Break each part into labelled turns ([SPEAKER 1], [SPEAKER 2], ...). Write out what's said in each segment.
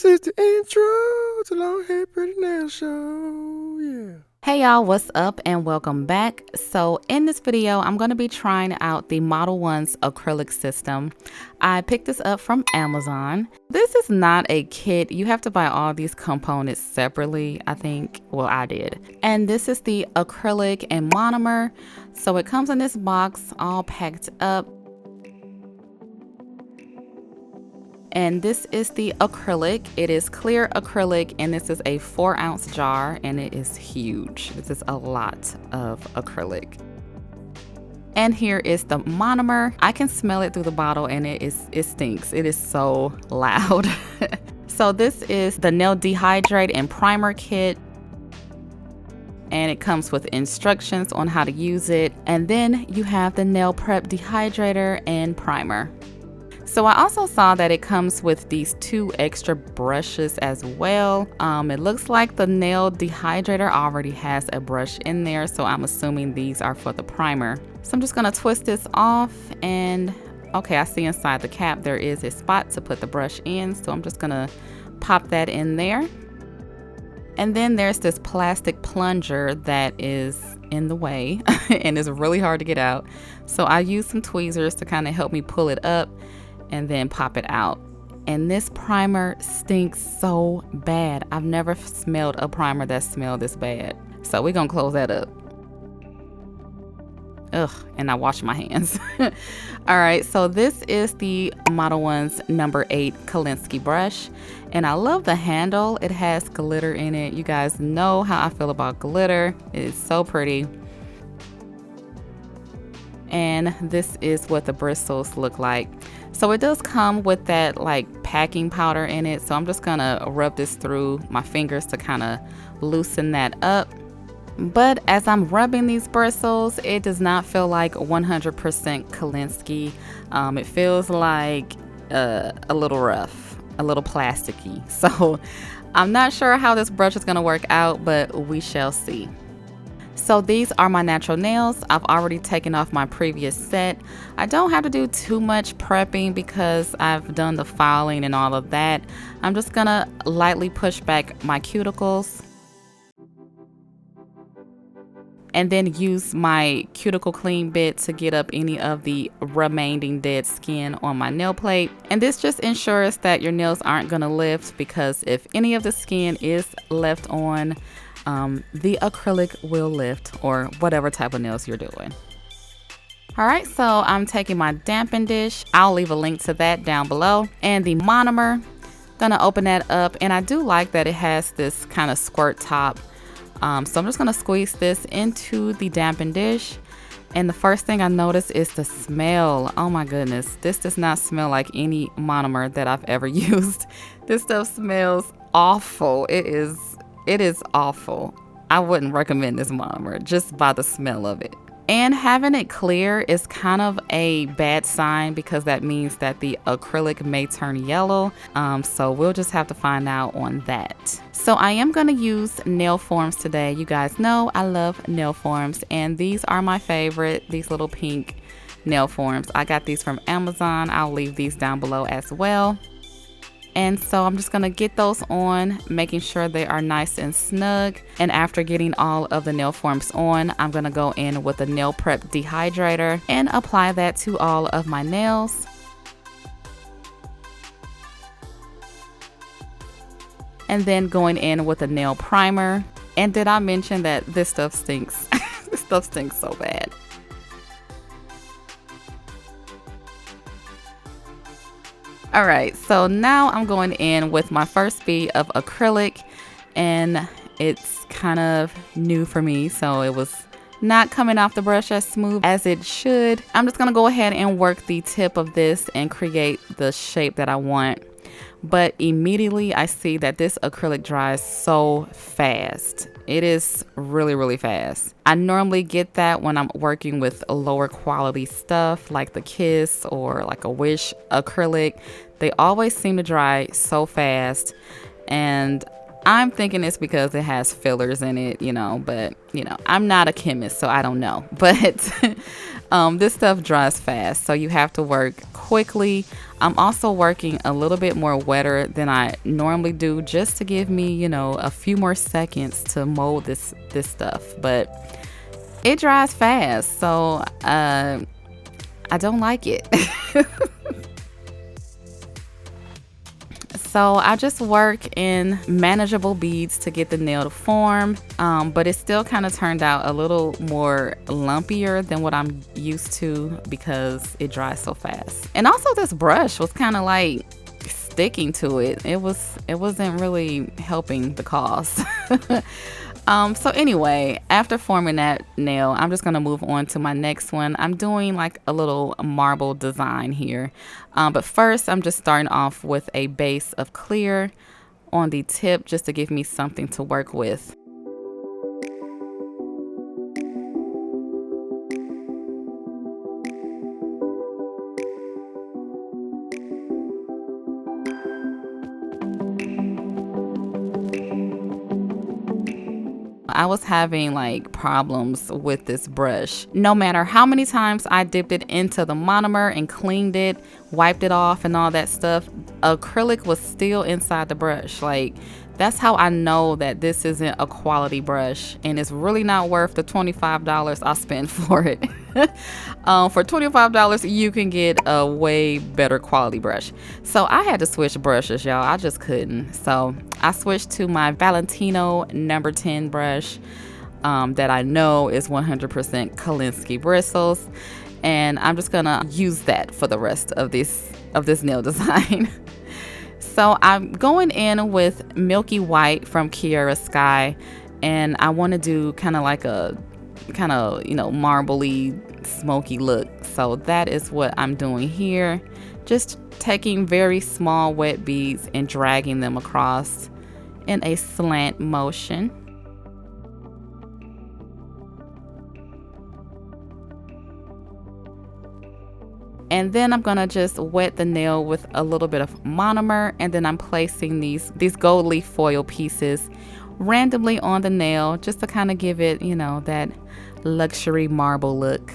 [SPEAKER 1] This is the intro to Long Hair Pretty Nail Show. Yeah.
[SPEAKER 2] Hey y'all, what's up and welcome back. So in this video, I'm going to be trying out the Modelones acrylic system. I picked this up from Amazon. This is not a kit. You have to buy all these components separately, I think. Well, I did. And this is the acrylic and monomer. So it comes in this box all packed up. And this is the acrylic. It is clear acrylic, and this is a 4-ounce jar, and it is huge. This is a lot of acrylic. And here is the monomer. I can smell it through the bottle, and it stinks. It is so loud. So this is the nail dehydrate and primer kit. And it comes with instructions on how to use it. And then you have the nail prep dehydrator and primer. So I also saw that it comes with these 2 extra brushes as well. It looks like the nail dehydrator already has a brush in there, so I'm assuming these are for the primer. So I'm just gonna twist this off, and okay, I see inside the cap there is a spot to put the brush in, so I'm just gonna pop that in there. And then there's this plastic plunger that is in the way and it's really hard to get out. So I use some tweezers to kind of help me pull it up and then pop it out. And this primer stinks so bad. I've never smelled a primer that smelled this bad. So we're gonna close that up. Ugh, and I wash my hands. All right, so this is the Modelones number 8 Kolinsky brush. And I love the handle. It has glitter in it. You guys know how I feel about glitter. It is so pretty. And this is what the bristles look like. So it does come with that like packing powder in it. So I'm just gonna rub this through my fingers to kind of loosen that up. But as I'm rubbing these bristles, it does not feel like 100% Kolinsky. It feels like a little rough, a little plasticky. So I'm not sure how this brush is gonna work out, but we shall see. So these are my natural nails. I've already taken off my previous set. I don't have to do too much prepping because I've done the filing and all of that. I'm just gonna lightly push back my cuticles and then use my cuticle clean bit to get up any of the remaining dead skin on my nail plate. And this just ensures that your nails aren't gonna lift, because if any of the skin is left on, the acrylic will lift, or whatever type of nails you're doing. All right, so I'm taking my dampen dish. I'll leave a link to that down below. And the monomer, gonna open that up. And I do like that it has this kind of squirt top. So I'm just gonna squeeze this into the dampen dish. And the first thing I notice is the smell. Oh my goodness, this does not smell like any monomer that I've ever used. This stuff smells awful. It is awful. I wouldn't recommend this monomer just by the smell of it. And having it clear is kind of a bad sign, because that means that the acrylic may turn yellow. So we'll just have to find out on that. So I am going to use nail forms today. You guys know I love nail forms, and these are my favorite, these little pink nail forms. I got these from Amazon. I'll leave these down below as well. And so I'm just gonna get those on, making sure they are nice and snug. And after getting all of the nail forms on, I'm gonna go in with the nail prep dehydrator and apply that to all of my nails. And then going in with a nail primer. And did I mention that this stuff stinks? This stuff stinks so bad. All right, so now I'm going in with my first bead of acrylic, and it's kind of new for me, so it was not coming off the brush as smooth as it should. I'm just gonna go ahead and work the tip of this and create the shape that I want. But immediately I see that this acrylic dries so fast. It is really, really fast. I normally get that when I'm working with lower quality stuff like the Kiss or like a Wish acrylic. They always seem to dry so fast. And I'm thinking it's because it has fillers in it, but I'm not a chemist, so I don't know. But this stuff dries fast, so you have to work quickly. I'm also working a little bit more wetter than I normally do, just to give me, a few more seconds to mold this stuff. But it dries fast, so I don't like it. So I just work in manageable beads to get the nail to form, but it still kind of turned out a little more lumpier than what I'm used to because it dries so fast. And also this brush was kind of like sticking to it. It wasn't really helping the cause. So anyway, after forming that nail, I'm just gonna move on to my next one. I'm doing like a little marble design here. But first I'm just starting off with a base of clear on the tip just to give me something to work with. I was having like problems with this brush. No matter how many times I dipped it into the monomer and cleaned it, wiped it off and all that stuff, acrylic was still inside the brush. Like, that's how I know that this isn't a quality brush, and it's really not worth the $25 I spent for it. For $25, you can get a way better quality brush. So I had to switch brushes, y'all. I just couldn't. So I switched to my Valentino number 10 brush that I know is 100% Kolinsky bristles, and I'm just gonna use that for the rest of this nail design. So I'm going in with Milky White from Kiara Sky, and I want to do kind of like a marbly, smoky look. So that is what I'm doing here. Just taking very small wet beads and dragging them across in a slant motion. And then I'm gonna just wet the nail with a little bit of monomer, and then I'm placing these gold leaf foil pieces randomly on the nail just to kind of give it, that luxury marble look.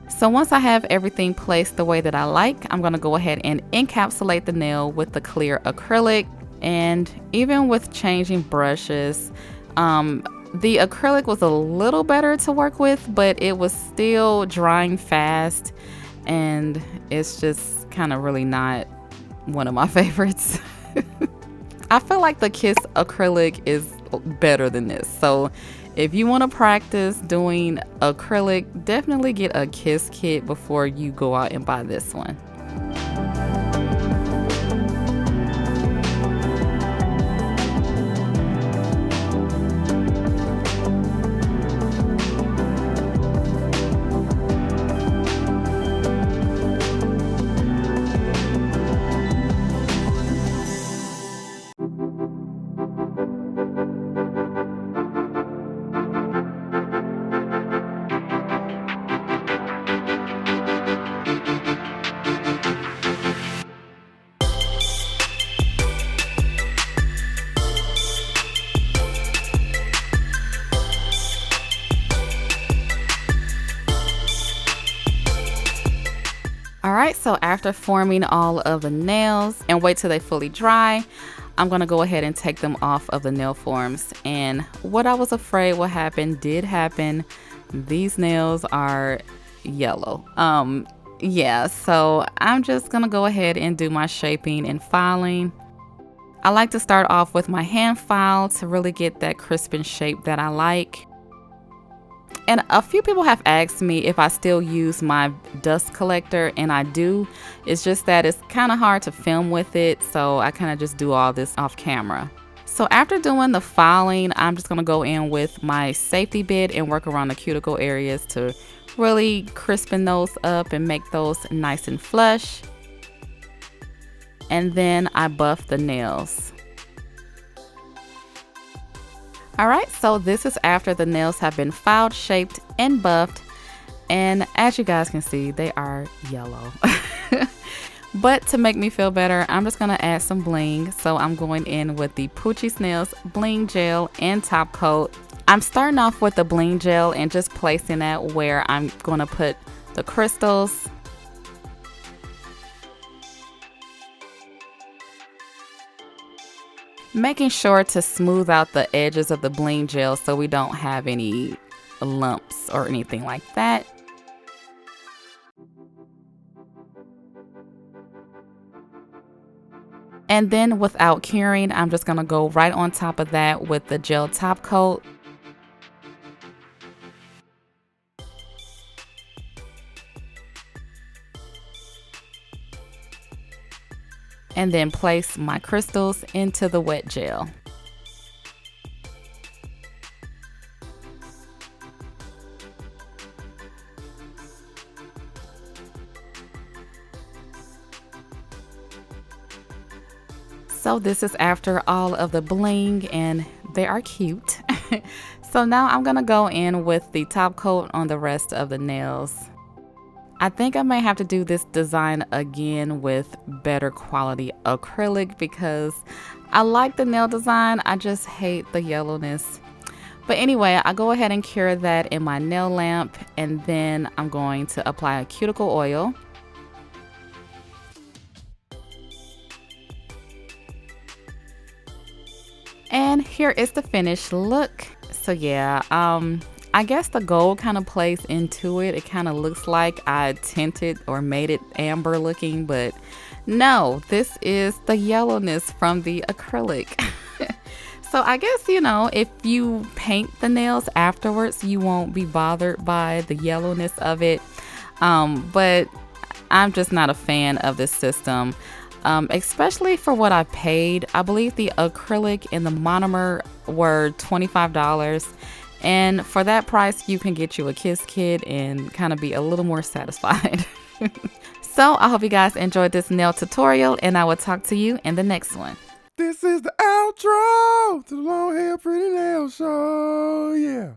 [SPEAKER 2] So once I have everything placed the way that I like, I'm gonna go ahead and encapsulate the nail with the clear acrylic. And even with changing brushes, the acrylic was a little better to work with, but it was still drying fast, and it's just kind of really not one of my favorites. I feel like the Kiss acrylic is better than this. So if you want to practice doing acrylic, definitely get a Kiss kit before you go out and buy this one. Alright, so after forming all of the nails and wait till they fully dry, I'm going to go ahead and take them off of the nail forms. And what I was afraid would happen did happen. These nails are yellow. Yeah, so I'm just going to go ahead and do my shaping and filing. I like to start off with my hand file to really get that crisping shape that I like. And a few people have asked me if I still use my dust collector, and I do. It's just that it's kind of hard to film with it, so I kind of just do all this off camera. So after doing the filing, I'm just going to go in with my safety bit and work around the cuticle areas to really crispen those up and make those nice and flush. And then I buff the nails. Alright, so this is after the nails have been filed, shaped, and buffed. And as you guys can see, they are yellow. But to make me feel better, I'm just gonna add some bling. So I'm going in with the Poochie Snails bling gel and top coat. I'm starting off with the bling gel and just placing that where I'm gonna put the crystals. Making sure to smooth out the edges of the bling gel so we don't have any lumps or anything like that. And then without curing, I'm just gonna go right on top of that with the gel top coat. And then place my crystals into the wet gel. So this is after all of the bling and they are cute. So now I'm gonna go in with the top coat on the rest of the nails. I think I may have to do this design again with better quality acrylic because I like the nail design, I just hate the yellowness. But anyway, I go ahead and cure that in my nail lamp, and then I'm going to apply a cuticle oil. And here is the finished look. So yeah, I guess the gold kind of plays into it. It kind of looks like I tinted or made it amber looking, but no, this is the yellowness from the acrylic. So I guess, you know, if you paint the nails afterwards, you won't be bothered by the yellowness of it. But I'm just not a fan of this system. Especially for what I paid. I believe the acrylic and the monomer were $25. And for that price, you can get you a kiss kit and kind of be a little more satisfied. So I hope you guys enjoyed this nail tutorial, and I will talk to you in the next one.
[SPEAKER 1] This is the outro to the Long Hair Pretty Nail Show. Yeah.